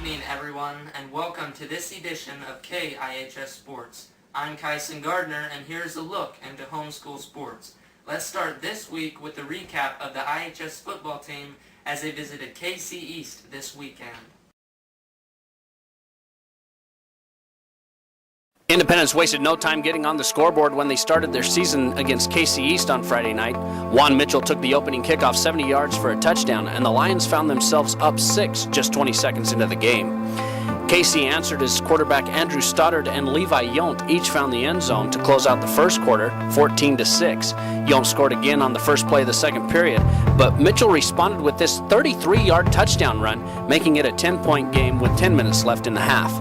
evening, everyone, and welcome to this edition of K-IHS Sports. I'm Kyson Gardner, and here's a look into homeschool sports. Let's start this week with the recap of the IHS football team as they visited KC East this weekend. Independence wasted no time getting on the scoreboard when they started their season against KC East on Friday night. Juan Mitchell took the opening kickoff 70 yards for a touchdown, and the Lions found themselves up 6 just 20 seconds into the game. KC answered as quarterback Andrew Stoddard and Levi Yount each found the end zone to close out the first quarter, 14-6. Yount scored again on the first play of the second period, but Mitchell responded with this 33-yard touchdown run, making it a 10-point game with 10 minutes left in the half.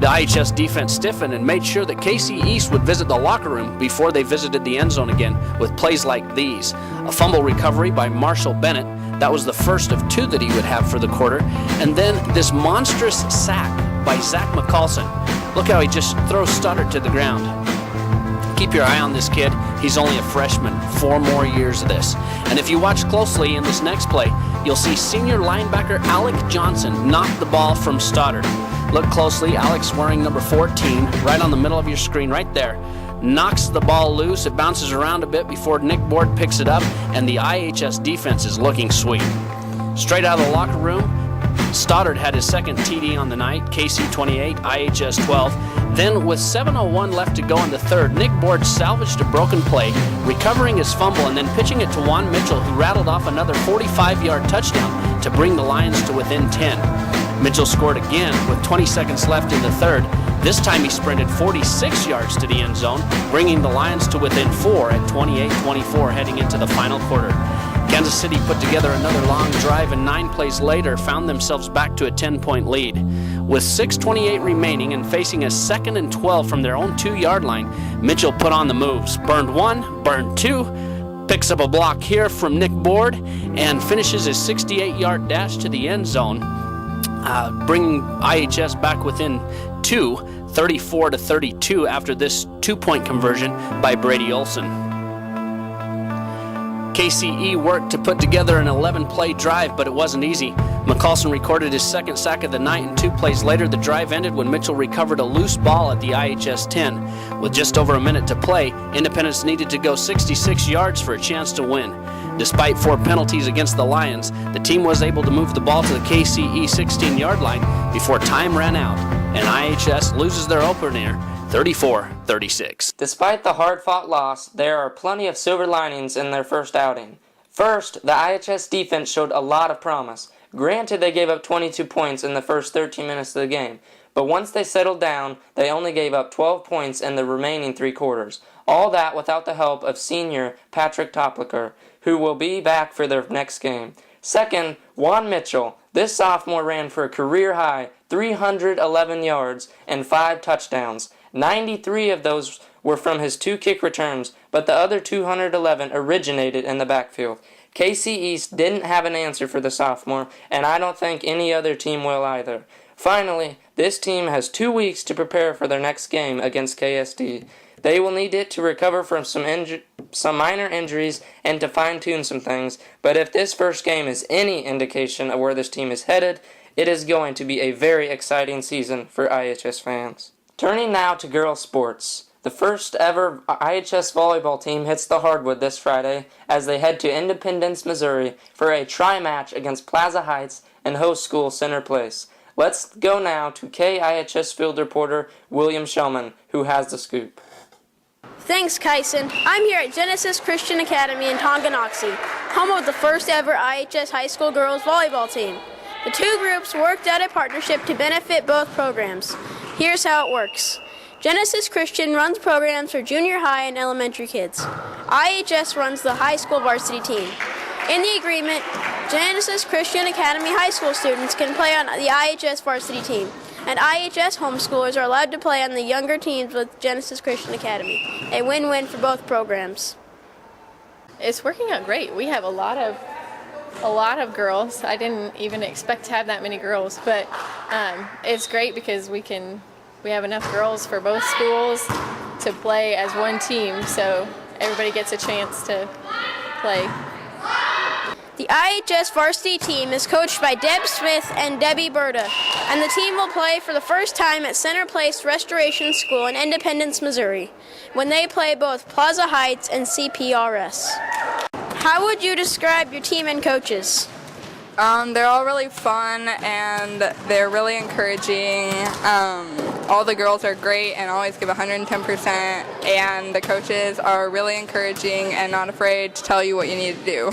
The IHS defense stiffened and made sure that KC East would visit the locker room before they visited the end zone again with plays like these. A fumble recovery by Marshall Bennett. That was the first of 2 that he would have for the quarter. And then this monstrous sack by Zach McCalson. Look how he just throws Stoddard to the ground. Keep your eye on this kid. He's only a freshman. 4 more years of this. And if you watch closely in this next play, you'll see senior linebacker Alec Johnson knock the ball from Stoddard. Look closely, Alex wearing number 14, right on the middle of your screen, right there. Knocks the ball loose, it bounces around a bit before Nick Board picks it up, and the IHS defense is looking sweet. Straight out of the locker room, Stoddard had his second TD on the night, KC 28, IHS 12. Then with 7:01 left to go in the third, Nick Board salvaged a broken play, recovering his fumble and then pitching it to Juan Mitchell, who rattled off another 45-yard touchdown to bring the Lions to within 10. Mitchell scored again with 20 seconds left in the third. This time he sprinted 46 yards to the end zone, bringing the Lions to within 4 at 28-24 heading into the final quarter. Kansas City put together another long drive and 9 plays later found themselves back to a 10-point lead. With 6:28 remaining and facing a 2nd and 12 from their own 2-yard line, Mitchell put on the moves. Burned 1, burned 2, picks up a block here from Nick Board, and finishes his 68-yard dash to the end zone, bringing IHS back within 2, 34-32 after this 2-point conversion by Brady Olson. KCE worked to put together an 11-play drive, but it wasn't easy. McCalson recorded his second sack of the night, and 2 plays later the drive ended when Mitchell recovered a loose ball at the IHS 10. With just over a minute to play, Independence needed to go 66 yards for a chance to win. Despite 4 penalties against the Lions, the team was able to move the ball to the KCE 16-yard line before time ran out, and IHS loses their opener 34-36. Despite the hard-fought loss, there are plenty of silver linings in their first outing. First, the IHS defense showed a lot of promise. Granted, they gave up 22 points in the first 13 minutes of the game, but once they settled down, they only gave up 12 points in the remaining 3 quarters. All that without the help of senior Patrick Topliker, who will be back for their next game. Second, Juan Mitchell. This sophomore ran for a career-high 311 yards and 5 touchdowns. 93 of those were from his 2 kick returns, but the other 211 originated in the backfield. KC East didn't have an answer for the sophomore, and I don't think any other team will either. Finally, this team has 2 weeks to prepare for their next game against KSD. They will need it to recover from some minor injuries and to fine-tune some things, but if this first game is any indication of where this team is headed, it is going to be a very exciting season for IHS fans. Turning now to girls sports. The first ever IHS volleyball team hits the hardwood this Friday as they head to Independence, Missouri for a tri-match against Plaza Heights and host school Center Place. Let's go now to K-IHS field reporter William Shellman, who has the scoop. Thanks, Kyson. I'm here at Genesis Christian Academy in Tonganoxie, home of the first ever IHS high school girls volleyball team. The 2 groups worked out a partnership to benefit both programs. Here's how it works. Genesis Christian runs programs for junior high and elementary kids. IHS runs the high school varsity team. In the agreement, Genesis Christian Academy high school students can play on the IHS varsity team, and IHS homeschoolers are allowed to play on the younger teams with Genesis Christian Academy. A win-win for both programs. It's working out great. We have a lot of girls. I didn't even expect to have that many girls, but it's great because we have enough girls for both schools to play as one team, so everybody gets a chance to play. The IHS varsity team is coached by Deb Smith and Debbie Berta, and the team will play for the first time at Center Place Restoration School in Independence, Missouri, when they play both Plaza Heights and CPRS. How would you describe your team and coaches? They're all really fun and they're really encouraging. All the girls are great and always give 110%, and the coaches are really encouraging and not afraid to tell you what you need to do.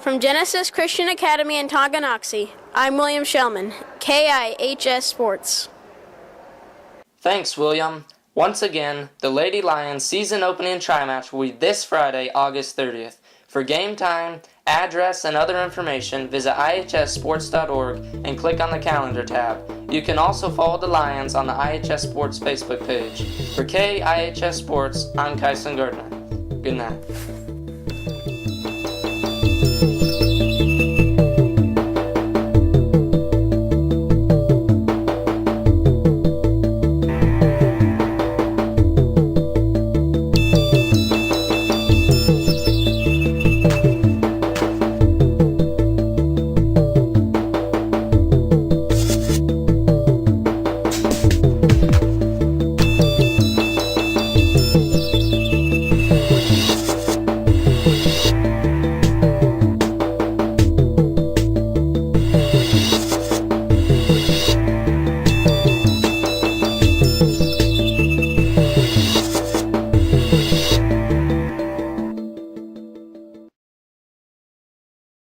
From Genesis Christian Academy in Tonganoxie, I'm William Shellman, K-IHS Sports. Thanks, William. Once again, the Lady Lions season opening tri-match will be this Friday, August 30th. For game time, address, and other information, visit ihssports.org and click on the calendar tab. You can also follow the Lions on the IHS Sports Facebook page. For K-IHS Sports, I'm Kyson Gardner. Good night.